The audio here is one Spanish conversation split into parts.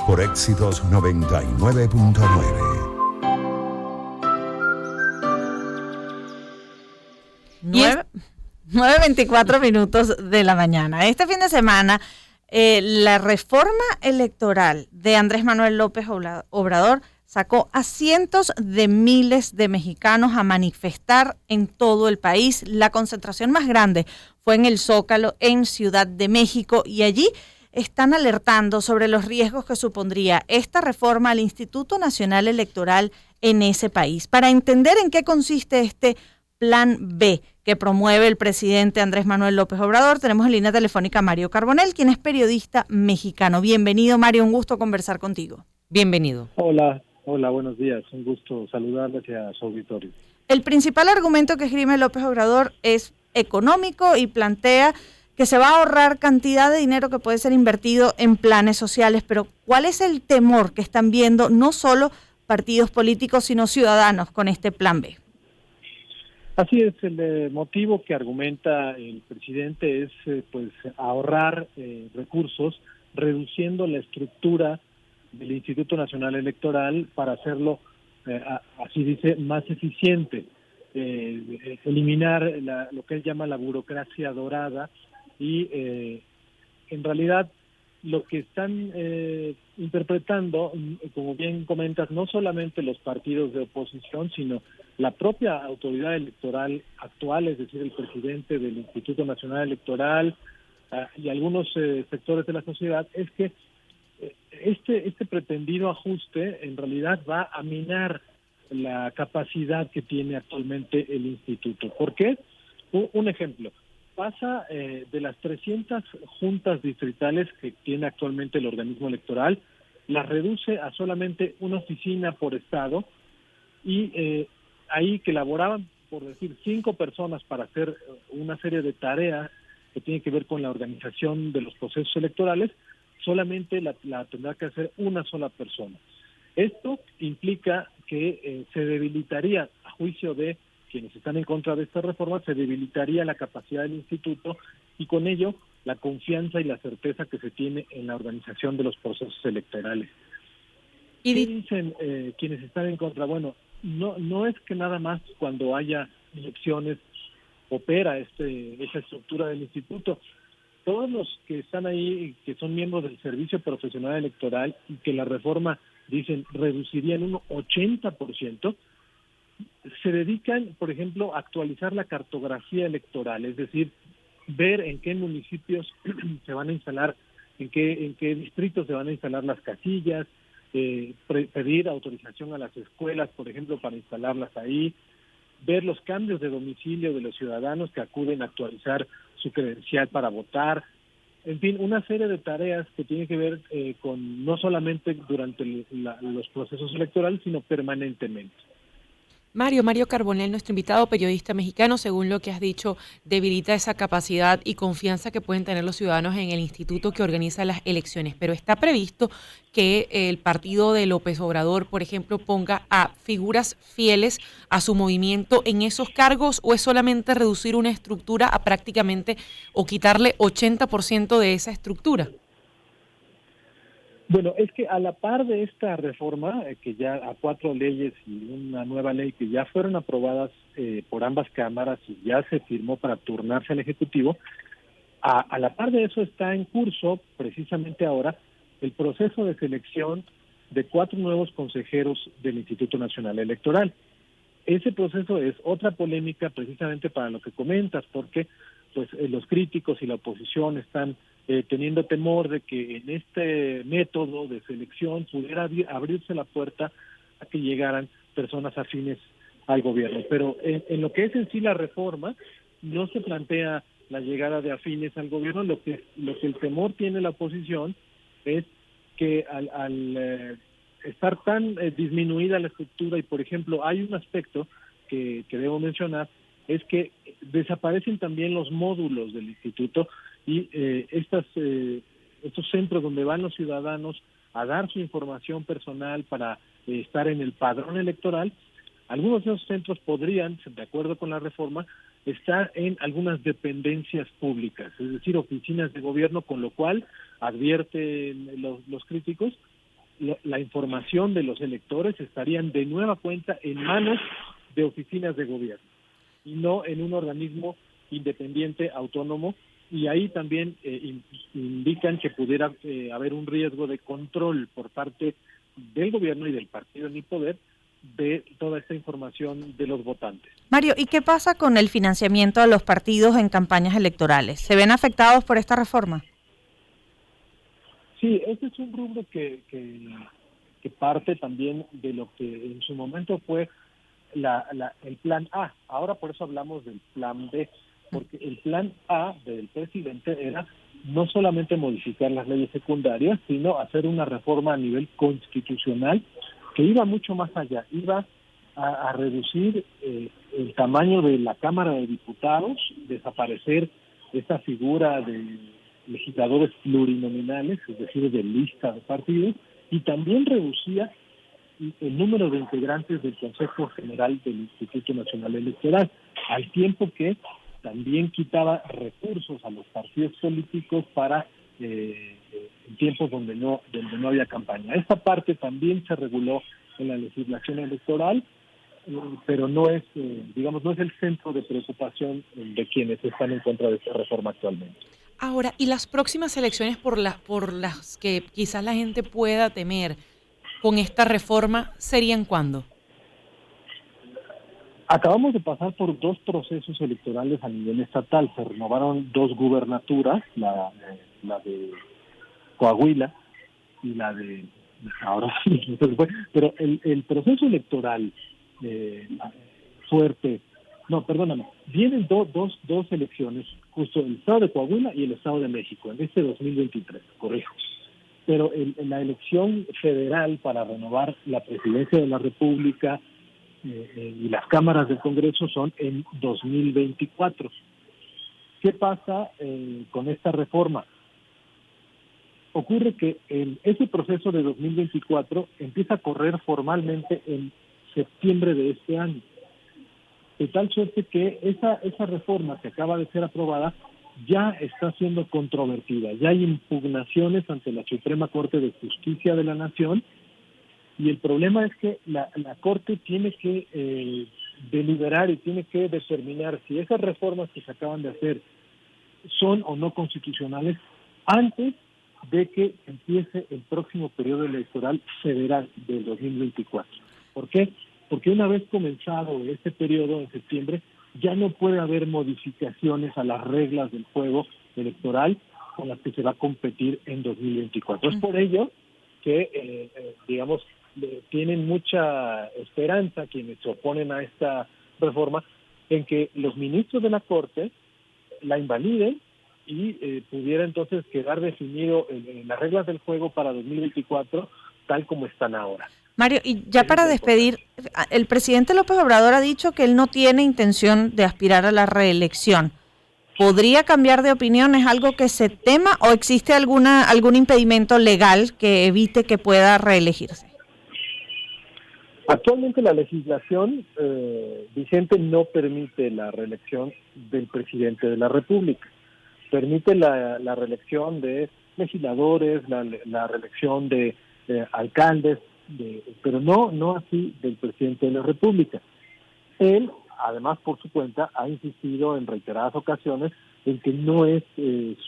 por Éxitos 99.9. Nueve 9:24 minutos de la mañana. Este fin de semana, la reforma electoral de Andrés Manuel López Obrador sacó a cientos de miles de mexicanos a manifestar en todo el país. La concentración más grande fue en el Zócalo, en Ciudad de México, y allí están alertando sobre los riesgos que supondría esta reforma al Instituto Nacional Electoral en ese país. Para entender en qué consiste este Plan B que promueve el presidente Andrés Manuel López Obrador, tenemos en línea telefónica a Mario Carbonell, quien es periodista mexicano. Bienvenido, Mario, un gusto conversar contigo. Bienvenido. Hola, buenos días. Un gusto saludarles y a su auditorio. El principal argumento que esgrime López Obrador es económico y plantea que se va a ahorrar cantidad de dinero que puede ser invertido en planes sociales, pero ¿cuál es el temor que están viendo no solo partidos políticos, sino ciudadanos con este Plan B? Así es, el motivo que argumenta el presidente es pues ahorrar recursos, reduciendo la estructura del Instituto Nacional Electoral para hacerlo, así dice, más eficiente, eliminar lo que él llama la burocracia dorada y en realidad lo que están interpretando, como bien comentas, no solamente los partidos de oposición, sino la propia autoridad electoral actual, es decir, el presidente del Instituto Nacional Electoral y algunos sectores de la sociedad, es que este pretendido ajuste en realidad va a minar la capacidad que tiene actualmente el instituto. ¿Por qué? Un ejemplo. Pasa de las 300 juntas distritales que tiene actualmente el organismo electoral, las reduce a solamente una oficina por estado y ahí que laboraban, por decir, 5 personas para hacer una serie de tareas que tienen que ver con la organización de los procesos electorales, solamente la tendrá que hacer una sola persona. Esto implica que se debilitaría, a juicio de quienes están en contra de esta reforma, se debilitaría la capacidad del instituto y con ello la confianza y la certeza que se tiene en la organización de los procesos electorales. ¿Qué dicen quienes están en contra? Bueno, no es que nada más cuando haya elecciones opera esa estructura del instituto. Todos los que están ahí, que son miembros del Servicio Profesional Electoral y que la reforma, dicen, reduciría en un 80%, se dedican, por ejemplo, a actualizar la cartografía electoral, es decir, ver en qué municipios se van a instalar, en qué distritos se van a instalar las casillas, pedir autorización a las escuelas, por ejemplo, para instalarlas ahí, ver los cambios de domicilio de los ciudadanos que acuden a actualizar su credencial para votar, en fin, una serie de tareas que tienen que ver con no solamente durante los procesos electorales, sino permanentemente. Mario Carbonell, nuestro invitado periodista mexicano, según lo que has dicho, debilita esa capacidad y confianza que pueden tener los ciudadanos en el instituto que organiza las elecciones. Pero está previsto que el partido de López Obrador, por ejemplo, ponga a figuras fieles a su movimiento en esos cargos, ¿o es solamente reducir una estructura a prácticamente o quitarle 80% de esa estructura? Bueno, es que a la par de esta reforma, que ya a 4 leyes y una nueva ley que ya fueron aprobadas por ambas cámaras y ya se firmó para turnarse al Ejecutivo, a la par de eso está en curso, precisamente ahora, el proceso de selección de 4 nuevos consejeros del Instituto Nacional Electoral. Ese proceso es otra polémica precisamente para lo que comentas, porque pues los críticos y la oposición están teniendo temor de que en este método de selección pudiera abrirse la puerta a que llegaran personas afines al gobierno. Pero en lo que es en sí la reforma, no se plantea la llegada de afines al gobierno. Lo que el temor tiene la oposición es que al estar tan disminuida la estructura, y por ejemplo hay un aspecto que debo mencionar, es que desaparecen también los módulos del instituto y estos centros donde van los ciudadanos a dar su información personal para estar en el padrón electoral. Algunos de esos centros podrían, de acuerdo con la reforma, estar en algunas dependencias públicas, es decir, oficinas de gobierno, con lo cual, advierten los críticos, la información de los electores estarían de nueva cuenta en manos de oficinas de gobierno y no en un organismo independiente, autónomo, y ahí también indican que pudiera haber un riesgo de control por parte del gobierno y del partido en el poder de toda esta información de los votantes. Mario, ¿y qué pasa con el financiamiento de los partidos en campañas electorales? ¿Se ven afectados por esta reforma? Sí, este es un rubro que parte también de lo que en su momento fue el plan A. Ahora por eso hablamos del plan B, porque el plan A del presidente era no solamente modificar las leyes secundarias, sino hacer una reforma a nivel constitucional que iba mucho más allá, iba a reducir el tamaño de la Cámara de Diputados, desaparecer esta figura de legisladores plurinominales, es decir, de lista de partidos, y también reducía el número de integrantes del Consejo General del Instituto Nacional Electoral, al tiempo que también quitaba recursos a los partidos políticos para en tiempos donde no había campaña. Esta parte también se reguló en la legislación electoral, pero no es, no es el centro de preocupación de quienes están en contra de esta reforma actualmente. Ahora, ¿y las próximas elecciones por las que quizás la gente pueda temer con esta reforma serían cuándo? Acabamos de pasar por 2 procesos electorales a nivel estatal. Se renovaron 2 gubernaturas, la de Coahuila y la de... Ahora sí, pero el proceso electoral fuerte... No, perdóname. Vienen dos elecciones, justo el estado de Coahuila y el estado de México, en este 2023, corrijo. Pero la elección federal para renovar la presidencia de la República y las cámaras del Congreso son en 2024. ¿Qué pasa con esta reforma? Ocurre que ese proceso de 2024 empieza a correr formalmente en septiembre de este año. De tal suerte que esa reforma que acaba de ser aprobada ya está siendo controvertida. Ya hay impugnaciones ante la Suprema Corte de Justicia de la Nación, y el problema es que la Corte tiene que deliberar y tiene que determinar si esas reformas que se acaban de hacer son o no constitucionales antes de que empiece el próximo periodo electoral federal del 2024. ¿Por qué? Porque una vez comenzado este periodo en septiembre, ya no puede haber modificaciones a las reglas del juego electoral con las que se va a competir en 2024. Es por ello que, tienen mucha esperanza quienes se oponen a esta reforma en que los ministros de la Corte la invaliden y pudiera entonces quedar definido en las reglas del juego para 2024 tal como están ahora. Mario, y ya para despedir, el presidente López Obrador ha dicho que él no tiene intención de aspirar a la reelección. ¿Podría cambiar de opinión? ¿Es algo que se tema o existe algún impedimento legal que evite que pueda reelegirse? Actualmente la legislación vigente no permite la reelección del presidente de la República. Permite la reelección de legisladores, la reelección de alcaldes, pero no así del presidente de la República. Él, además, por su cuenta, ha insistido en reiteradas ocasiones en que no es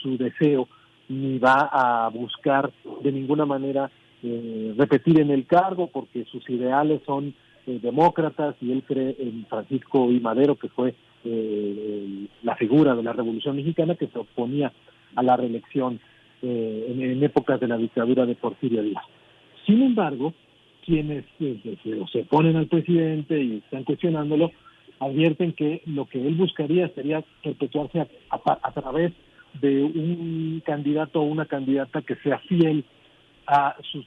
su deseo ni va a buscar de ninguna manera repetir en el cargo, porque sus ideales son demócratas y él cree en Francisco I. Madero, que fue la figura de la Revolución Mexicana que se oponía a la reelección en épocas de la dictadura de Porfirio Díaz. Sin embargo, quienes se oponen al presidente y están cuestionándolo, advierten que lo que él buscaría sería perpetuarse a través de un candidato o una candidata que sea fiel a sus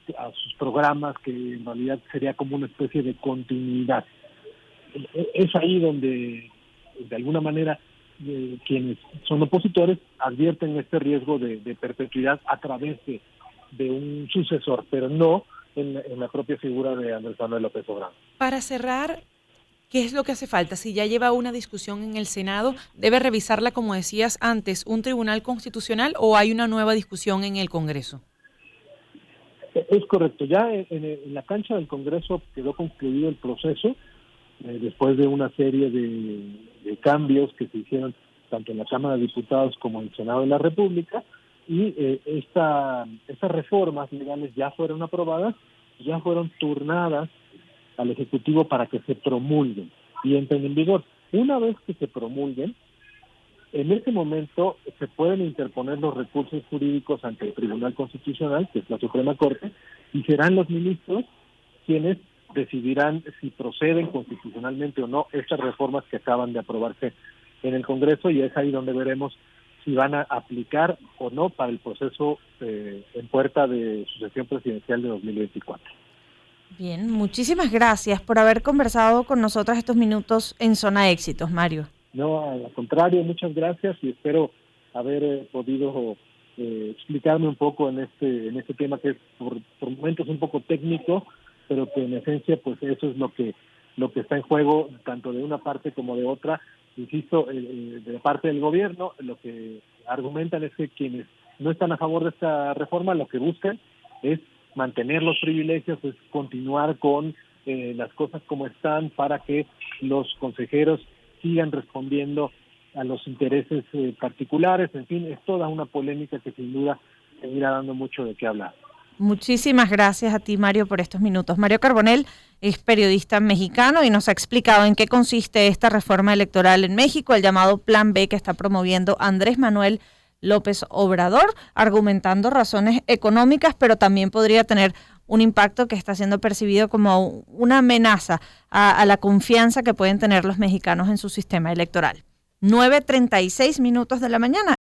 programas, que en realidad sería como una especie de continuidad. Es ahí donde, de alguna manera, quienes son opositores advierten este riesgo de perpetuidad a través de un sucesor, pero no en la propia figura de Andrés Manuel López Obrador. Para cerrar, ¿qué es lo que hace falta? Si ya lleva una discusión en el Senado, ¿debe revisarla, como decías antes, un tribunal constitucional o hay una nueva discusión en el Congreso? Es correcto, ya en la cancha del Congreso quedó concluido el proceso, después de una serie de cambios que se hicieron tanto en la Cámara de Diputados como en el Senado de la República, y estas reformas legales ya fueron aprobadas, ya fueron turnadas al Ejecutivo para que se promulguen y entren en vigor. Una vez que se promulguen, en ese momento se pueden interponer los recursos jurídicos ante el Tribunal Constitucional, que es la Suprema Corte, y serán los ministros quienes decidirán si proceden constitucionalmente o no estas reformas que acaban de aprobarse en el Congreso, y es ahí donde veremos si van a aplicar o no para el proceso en puerta de sucesión presidencial de 2024. Bien, muchísimas gracias por haber conversado con nosotros estos minutos en Zona Éxitos, Mario. No, al contrario, muchas gracias y espero haber podido explicarme un poco en este tema que es por momentos un poco técnico, pero que en esencia pues eso es lo que está en juego tanto de una parte como de otra. Insisto, de parte del gobierno lo que argumentan es que quienes no están a favor de esta reforma lo que buscan es mantener los privilegios, es continuar con las cosas como están para que los consejeros sigan respondiendo a los intereses particulares. En fin, es toda una polémica que sin duda seguirá dando mucho de qué hablar. Muchísimas gracias a ti, Mario, por estos minutos. Mario Carbonell es periodista mexicano y nos ha explicado en qué consiste esta reforma electoral en México, el llamado Plan B que está promoviendo Andrés Manuel López Obrador, argumentando razones económicas, pero también podría tener un impacto que está siendo percibido como una amenaza a la confianza que pueden tener los mexicanos en su sistema electoral. 9:36 de la mañana.